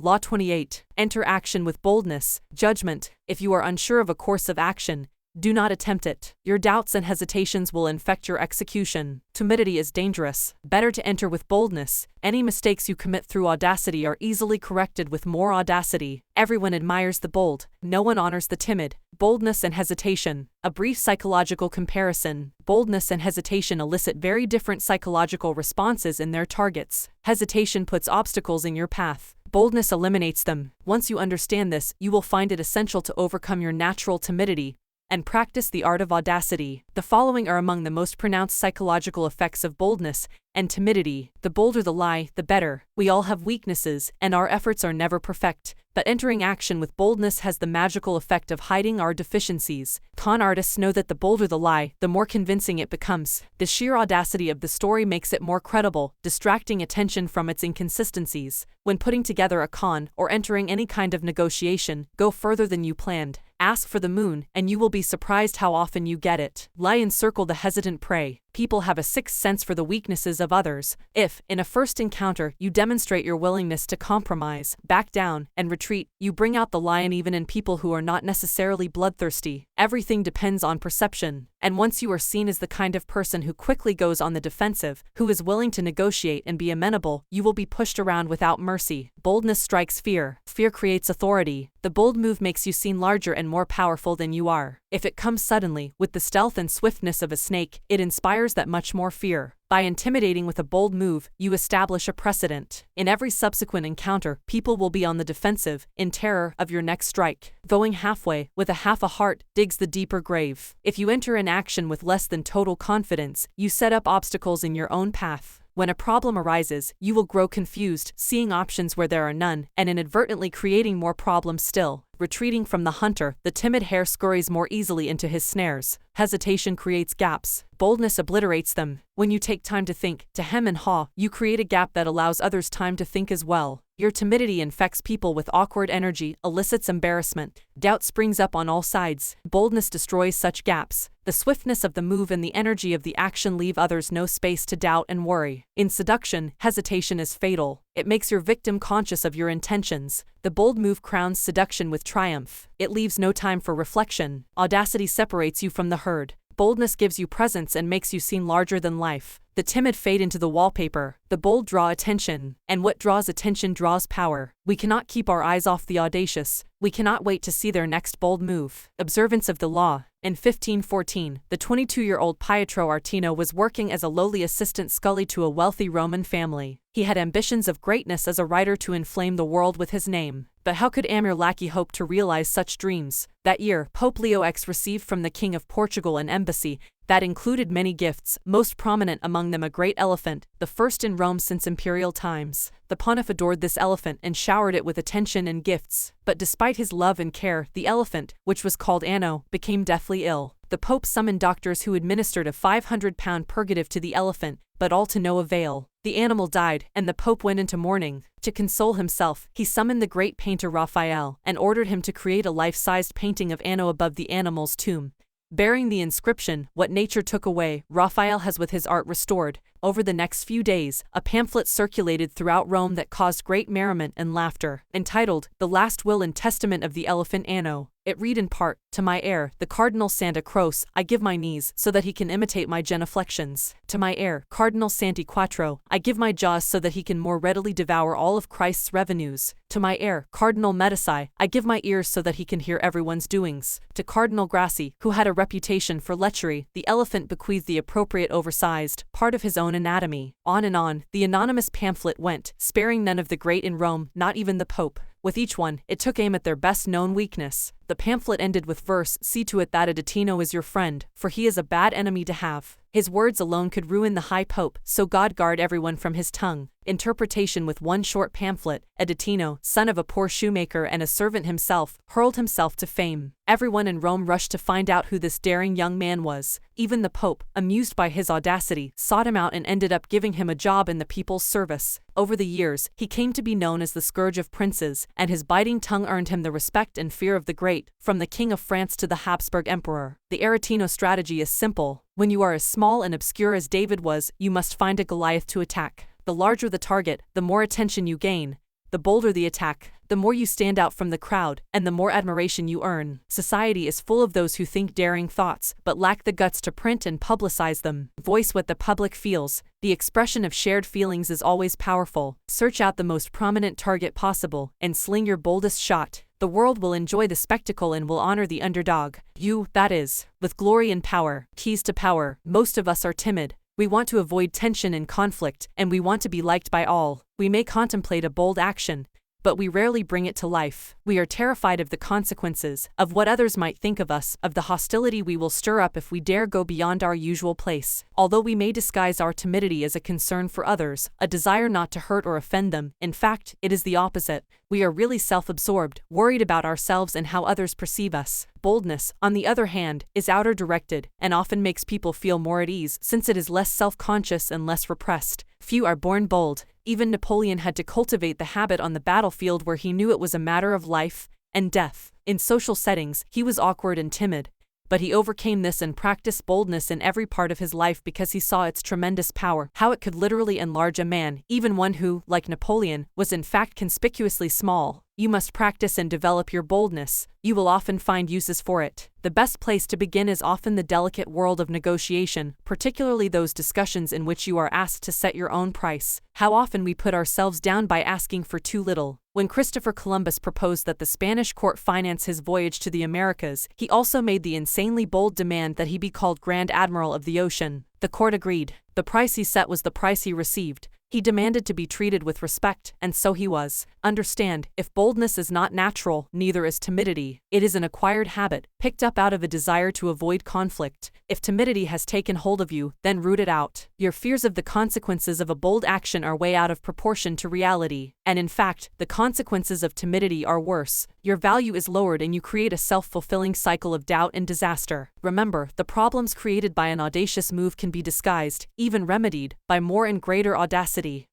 Law 28. Enter action with boldness. Judgment. If you are unsure of a course of action, do not attempt it. Your doubts and hesitations will infect your execution. Timidity is dangerous. Better to enter with boldness. Any mistakes you commit through audacity are easily corrected with more audacity. Everyone admires the bold. No one honors the timid. Boldness and hesitation. A brief psychological comparison. Boldness and hesitation elicit very different psychological responses in their targets. Hesitation puts obstacles in your path. Boldness eliminates them. Once you understand this, you will find it essential to overcome your natural timidity and practice the art of audacity. The following are among the most pronounced psychological effects of boldness and timidity. The bolder the lie, the better. We all have weaknesses, and our efforts are never perfect. But entering action with boldness has the magical effect of hiding our deficiencies. Con artists know that the bolder the lie, the more convincing it becomes. The sheer audacity of the story makes it more credible, distracting attention from its inconsistencies. When putting together a con or entering any kind of negotiation, go further than you planned. Ask for the moon, and you will be surprised how often you get it. Lie encircle the hesitant prey. People have a sixth sense for the weaknesses of others. If, in a first encounter, you demonstrate your willingness to compromise, back down, and retreat, you bring out the lion even in people who are not necessarily bloodthirsty. Everything depends on perception. And once you are seen as the kind of person who quickly goes on the defensive, who is willing to negotiate and be amenable, you will be pushed around without mercy. Boldness strikes fear. Fear creates authority. The bold move makes you seem larger and more powerful than you are. If it comes suddenly, with the stealth and swiftness of a snake, it inspires that much more fear. By intimidating with a bold move, you establish a precedent. In every subsequent encounter, people will be on the defensive, in terror of your next strike. Going halfway, with half a heart, digs the deeper grave. If you enter an action with less than total confidence, you set up obstacles in your own path. When a problem arises, you will grow confused, seeing options where there are none, and inadvertently creating more problems still. Retreating from the hunter, the timid hare scurries more easily into his snares. Hesitation creates gaps. Boldness obliterates them. When you take time to think, to hem and haw, you create a gap that allows others time to think as well. Your timidity infects people with awkward energy, elicits embarrassment. Doubt springs up on all sides. Boldness destroys such gaps. The swiftness of the move and the energy of the action leave others no space to doubt and worry. In seduction, hesitation is fatal. It makes your victim conscious of your intentions. The bold move crowns seduction with triumph. It leaves no time for reflection. Audacity separates you from the herd. Boldness gives you presence and makes you seem larger than life. The timid fade into the wallpaper. The bold draw attention. And what draws attention draws power. We cannot keep our eyes off the audacious. We cannot wait to see their next bold move. Observance of the law. In 1514, the 22-year-old Pietro Artino was working as a lowly assistant scully to a wealthy Roman family. He had ambitions of greatness as a writer to inflame the world with his name. But how could Amir Lackey hope to realize such dreams? That year, Pope Leo X received from the King of Portugal an embassy that included many gifts, most prominent among them a great elephant, the first in Rome since imperial times. The pontiff adored this elephant and showered it with attention and gifts. But despite his love and care, the elephant, which was called Anno, became deathly ill. The Pope summoned doctors who administered a 500-pound purgative to the elephant, but all to no avail. The animal died, and the Pope went into mourning. To console himself, he summoned the great painter Raphael, and ordered him to create a life-sized painting of Anno above the animal's tomb, bearing the inscription, "What nature took away, Raphael has with his art restored." Over the next few days, a pamphlet circulated throughout Rome that caused great merriment and laughter. Entitled, "The Last Will and Testament of the Elephant Anno," it read in part, "To my heir, the Cardinal Santa Croce, I give my knees, so that he can imitate my genuflections. To my heir, Cardinal Santi Quattro, I give my jaws so that he can more readily devour all of Christ's revenues. To my heir, Cardinal Medici, I give my ears so that he can hear everyone's doings." To Cardinal Grassi, who had a reputation for lechery, the elephant bequeathed the appropriate oversized part of his own anatomy. On and on, the anonymous pamphlet went, sparing none of the great in Rome, not even the Pope. With each one, it took aim at their best-known weakness. The pamphlet ended with verse, "See to it that Aretino is your friend, for he is a bad enemy to have. His words alone could ruin the High Pope, so God guard everyone from his tongue." Interpretation with one short pamphlet, Aretino, son of a poor shoemaker and a servant himself, hurled himself to fame. Everyone in Rome rushed to find out who this daring young man was. Even the Pope, amused by his audacity, sought him out and ended up giving him a job in the people's service. Over the years, he came to be known as the scourge of princes, and his biting tongue earned him the respect and fear of the great, from the King of France to the Habsburg Emperor. The Aretino strategy is simple. When you are as small and obscure as David was, you must find a Goliath to attack. The larger the target, the more attention you gain. The bolder the attack, the more you stand out from the crowd, and the more admiration you earn. Society is full of those who think daring thoughts, but lack the guts to print and publicize them. Voice what the public feels. The expression of shared feelings is always powerful. Search out the most prominent target possible, and sling your boldest shot. The world will enjoy the spectacle and will honor the underdog. You, that is, with glory and power. Keys to power. Most of us are timid. We want to avoid tension and conflict, and we want to be liked by all. We may contemplate a bold action, but we rarely bring it to life. We are terrified of the consequences, of what others might think of us, of the hostility we will stir up if we dare go beyond our usual place. Although we may disguise our timidity as a concern for others, a desire not to hurt or offend them, in fact, it is the opposite. We are really self-absorbed, worried about ourselves and how others perceive us. Boldness, on the other hand, is outer-directed, and often makes people feel more at ease since it is less self-conscious and less repressed. Few are born bold. Even Napoleon had to cultivate the habit on the battlefield where he knew it was a matter of life and death. In social settings, he was awkward and timid, but he overcame this and practiced boldness in every part of his life because he saw its tremendous power, how it could literally enlarge a man, even one who, like Napoleon, was in fact conspicuously small. You must practice and develop your boldness. You will often find uses for it. The best place to begin is often the delicate world of negotiation, particularly those discussions in which you are asked to set your own price. How often we put ourselves down by asking for too little. When Christopher Columbus proposed that the Spanish court finance his voyage to the Americas, he also made the insanely bold demand that he be called Grand Admiral of the Ocean. The court agreed. The price he set was the price he received. He demanded to be treated with respect, and so he was. Understand, if boldness is not natural, neither is timidity. It is an acquired habit, picked up out of a desire to avoid conflict. If timidity has taken hold of you, then root it out. Your fears of the consequences of a bold action are way out of proportion to reality. And in fact, the consequences of timidity are worse. Your value is lowered and you create a self-fulfilling cycle of doubt and disaster. Remember, the problems created by an audacious move can be disguised, even remedied, by more and greater audacity.